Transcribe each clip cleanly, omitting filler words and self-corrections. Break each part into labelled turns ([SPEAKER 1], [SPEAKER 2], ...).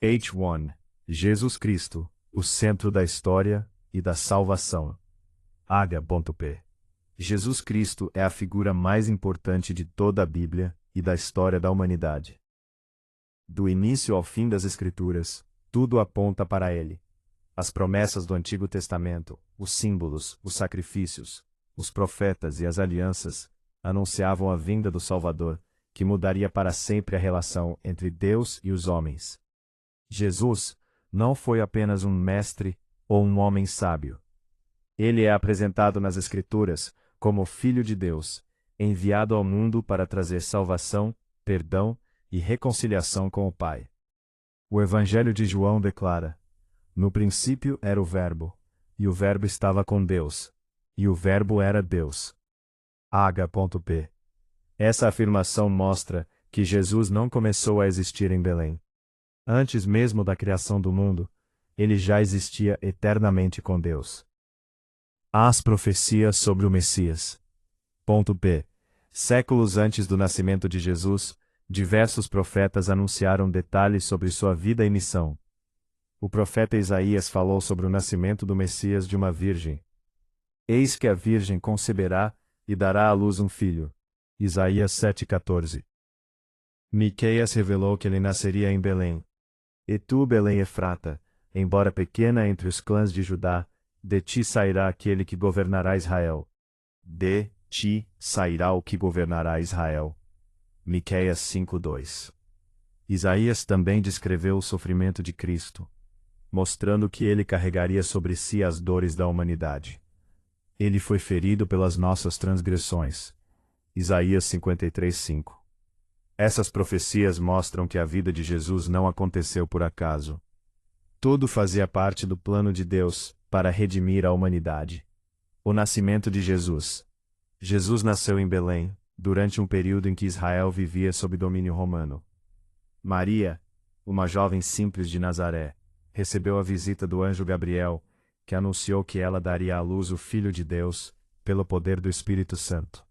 [SPEAKER 1] H1. Jesus Cristo, o centro da história e da salvação. H.P. Jesus Cristo é a figura mais importante de toda a Bíblia e da história da humanidade. Do início ao fim das Escrituras, tudo aponta para ele. As promessas do Antigo Testamento, os símbolos, os sacrifícios, os profetas e as alianças anunciavam a vinda do Salvador, que mudaria para sempre a relação entre Deus e os homens. Jesus não foi apenas um mestre ou um homem sábio. Ele é apresentado nas Escrituras como o Filho de Deus, enviado ao mundo para trazer salvação, perdão e reconciliação com o Pai. O Evangelho de João declara: no princípio era o Verbo, e o Verbo estava com Deus, e o Verbo era Deus. H.P. Essa afirmação mostra que Jesus não começou a existir em Belém. Antes mesmo da criação do mundo, ele já existia eternamente com Deus. As profecias sobre o Messias. P. Séculos antes do nascimento de Jesus, diversos profetas anunciaram detalhes sobre sua vida e missão. O profeta Isaías falou sobre o nascimento do Messias de uma virgem. Eis que a virgem conceberá e dará à luz um filho. Isaías 7,14. Miqueias revelou que ele nasceria em Belém. E tu, Belém Efrata, embora pequena entre os clãs de Judá, de ti sairá aquele que governará Israel. De ti sairá o que governará Israel. Miqueias 5,2. Isaías também descreveu o sofrimento de Cristo, mostrando que ele carregaria sobre si as dores da humanidade. Ele foi ferido pelas nossas transgressões. Isaías 53,5. Essas profecias mostram que a vida de Jesus não aconteceu por acaso. Tudo fazia parte do plano de Deus para redimir a humanidade. O nascimento de Jesus. Jesus nasceu em Belém, durante um período em que Israel vivia sob domínio romano. Maria, uma jovem simples de Nazaré, recebeu a visita do anjo Gabriel, que anunciou que ela daria à luz o Filho de Deus, pelo poder do Espírito Santo.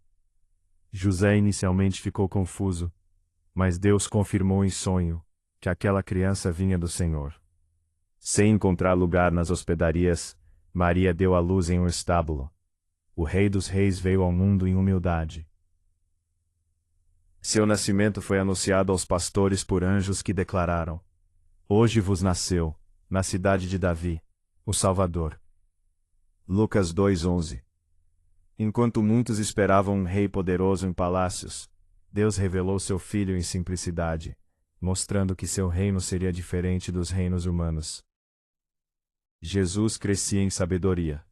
[SPEAKER 1] José inicialmente ficou confuso, mas Deus confirmou em sonho que aquela criança vinha do Senhor. Sem encontrar lugar nas hospedarias, Maria deu à luz em um estábulo. O Rei dos Reis veio ao mundo em humildade. Seu nascimento foi anunciado aos pastores por anjos que declararam: hoje vos nasceu, na cidade de Davi, o Salvador. Lucas 2,11. Enquanto muitos esperavam um rei poderoso em palácios, Deus revelou seu Filho em simplicidade, mostrando que seu reino seria diferente dos reinos humanos. Jesus crescia em sabedoria.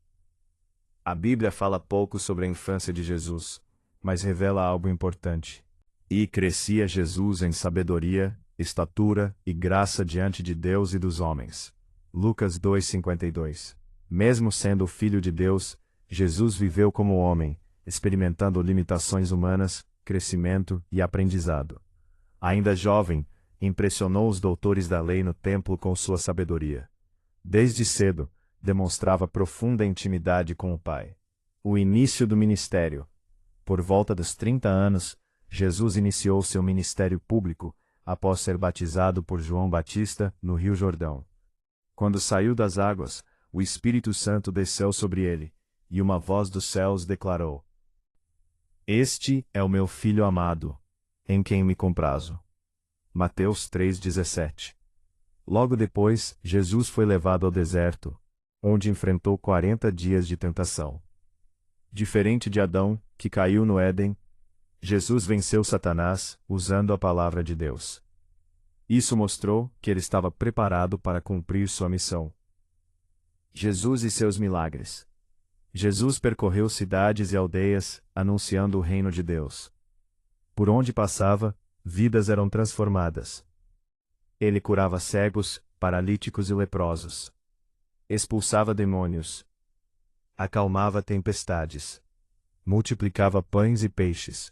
[SPEAKER 1] A Bíblia fala pouco sobre a infância de Jesus, mas revela algo importante. E crescia Jesus em sabedoria, estatura e graça diante de Deus e dos homens. Lucas 2,52. Mesmo sendo o Filho de Deus, Jesus viveu como homem, experimentando limitações humanas, crescimento e aprendizado. Ainda jovem, impressionou os doutores da lei no templo com sua sabedoria. Desde cedo, demonstrava profunda intimidade com o Pai. O início do ministério. Por volta dos 30 anos, Jesus iniciou seu ministério público, após ser batizado por João Batista, no Rio Jordão. Quando saiu das águas, o Espírito Santo desceu sobre ele, e uma voz dos céus declarou: este é o meu Filho amado, em quem me comprazo. Mateus 3,17. Logo depois, Jesus foi levado ao deserto, onde enfrentou 40 dias de tentação. Diferente de Adão, que caiu no Éden, Jesus venceu Satanás usando a palavra de Deus. Isso mostrou que ele estava preparado para cumprir sua missão. Jesus e seus milagres. Jesus percorreu cidades e aldeias, anunciando o reino de Deus. Por onde passava, vidas eram transformadas. Ele curava cegos, paralíticos e leprosos. Expulsava demônios. Acalmava tempestades. Multiplicava pães e peixes.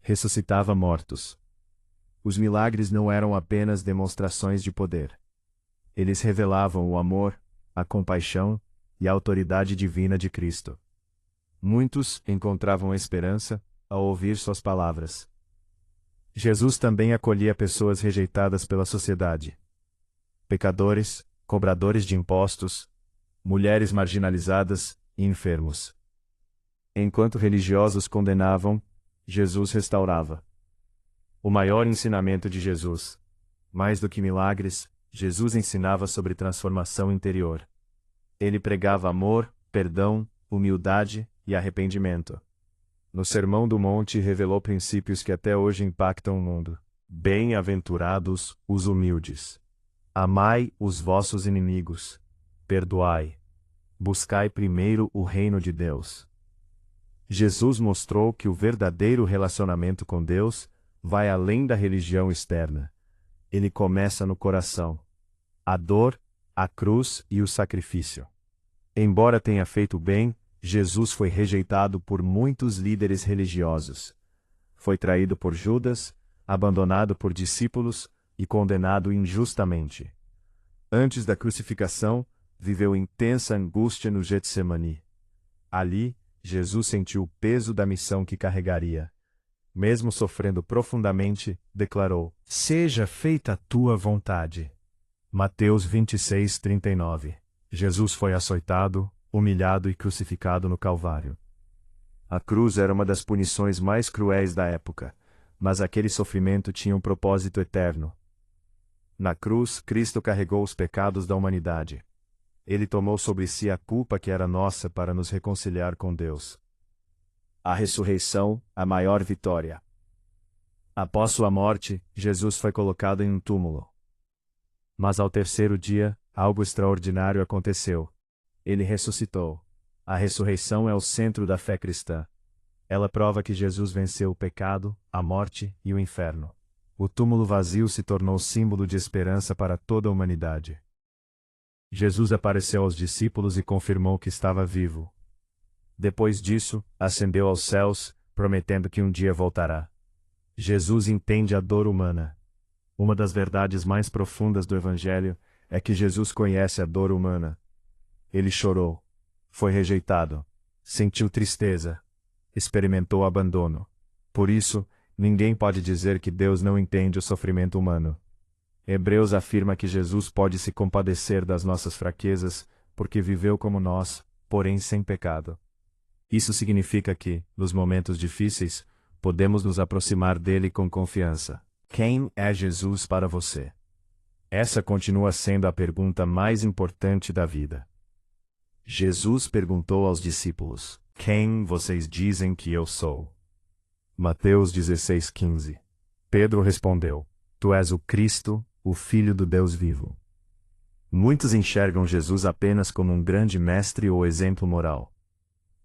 [SPEAKER 1] Ressuscitava mortos. Os milagres não eram apenas demonstrações de poder. Eles revelavam o amor, a compaixão e a autoridade divina de Cristo. Muitos encontravam esperança ao ouvir suas palavras. Jesus também acolhia pessoas rejeitadas pela sociedade. pecadores, cobradores de impostos, mulheres marginalizadas e enfermos. Enquanto religiosos condenavam, Jesus restaurava. O maior ensinamento de Jesus. Mais do que milagres, Jesus ensinava sobre transformação interior. Ele pregava amor, perdão, humildade e arrependimento. No Sermão do Monte revelou princípios que até hoje impactam o mundo. Bem-aventurados os humildes. Amai os vossos inimigos. Perdoai. Buscai primeiro o reino de Deus. Jesus mostrou que o verdadeiro relacionamento com Deus vai além da religião externa. Ele começa no coração. A dor, a cruz e o sacrifício. Embora tenha feito bem, Jesus foi rejeitado por muitos líderes religiosos. Foi traído por Judas, abandonado por discípulos e condenado injustamente. Antes da crucificação, viveu intensa angústia no Getsemani. Ali, Jesus sentiu o peso da missão que carregaria. Mesmo sofrendo profundamente, declarou: "Seja feita a tua vontade." Mateus 26:39. Jesus foi açoitado, humilhado e crucificado no Calvário. A cruz era uma das punições mais cruéis da época, mas aquele sofrimento tinha um propósito eterno. Na cruz, Cristo carregou os pecados da humanidade. Ele tomou sobre si a culpa que era nossa para nos reconciliar com Deus. A ressurreição, a maior vitória. Após sua morte, Jesus foi colocado em um túmulo. Mas ao terceiro dia, algo extraordinário aconteceu. Ele ressuscitou. A ressurreição é o centro da fé cristã. Ela prova que Jesus venceu o pecado, a morte e o inferno. O túmulo vazio se tornou símbolo de esperança para toda a humanidade. Jesus apareceu aos discípulos e confirmou que estava vivo. Depois disso, ascendeu aos céus, prometendo que um dia voltará. Jesus entende a dor humana. Uma das verdades mais profundas do Evangelho é que Jesus conhece a dor humana. Ele chorou, foi rejeitado, sentiu tristeza, experimentou abandono. Por isso, ninguém pode dizer que Deus não entende o sofrimento humano. Hebreus afirma que Jesus pode se compadecer das nossas fraquezas, porque viveu como nós, porém sem pecado. Isso significa que, nos momentos difíceis, podemos nos aproximar dele com confiança. Quem é Jesus para você? Essa continua sendo a pergunta mais importante da vida. Jesus perguntou aos discípulos: "Quem vocês dizem que eu sou?" Mateus 16:15. Pedro respondeu: "Tu és o Cristo, o Filho do Deus vivo." Muitos enxergam Jesus apenas como um grande mestre ou exemplo moral.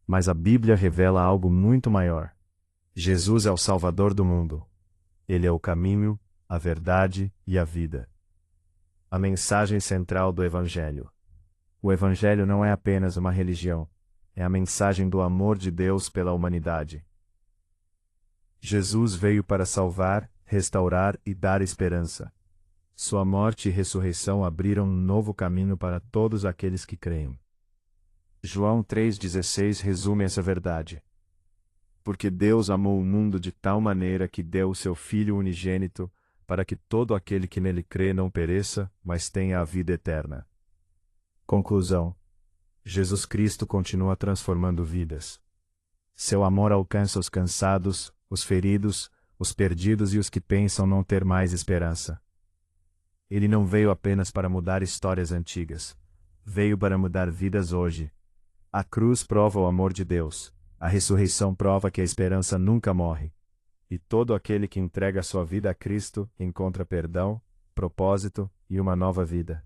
[SPEAKER 1] Mas a Bíblia revela algo muito maior. Jesus é o Salvador do mundo. Ele é o caminho, a verdade e a vida. A mensagem central do Evangelho. O Evangelho não é apenas uma religião, é a mensagem do amor de Deus pela humanidade. Jesus veio para salvar, restaurar e dar esperança. Sua morte e ressurreição abriram um novo caminho para todos aqueles que creem. João 3,16 resume essa verdade. Porque Deus amou o mundo de tal maneira que deu o seu Filho unigênito, para que todo aquele que nele crê não pereça, mas tenha a vida eterna. Conclusão. Jesus Cristo continua transformando vidas. Seu amor alcança os cansados, os feridos, os perdidos e os que pensam não ter mais esperança. Ele não veio apenas para mudar histórias antigas. Veio para mudar vidas hoje. A cruz prova o amor de Deus. A ressurreição prova que a esperança nunca morre. E todo aquele que entrega sua vida a Cristo encontra perdão, propósito e uma nova vida.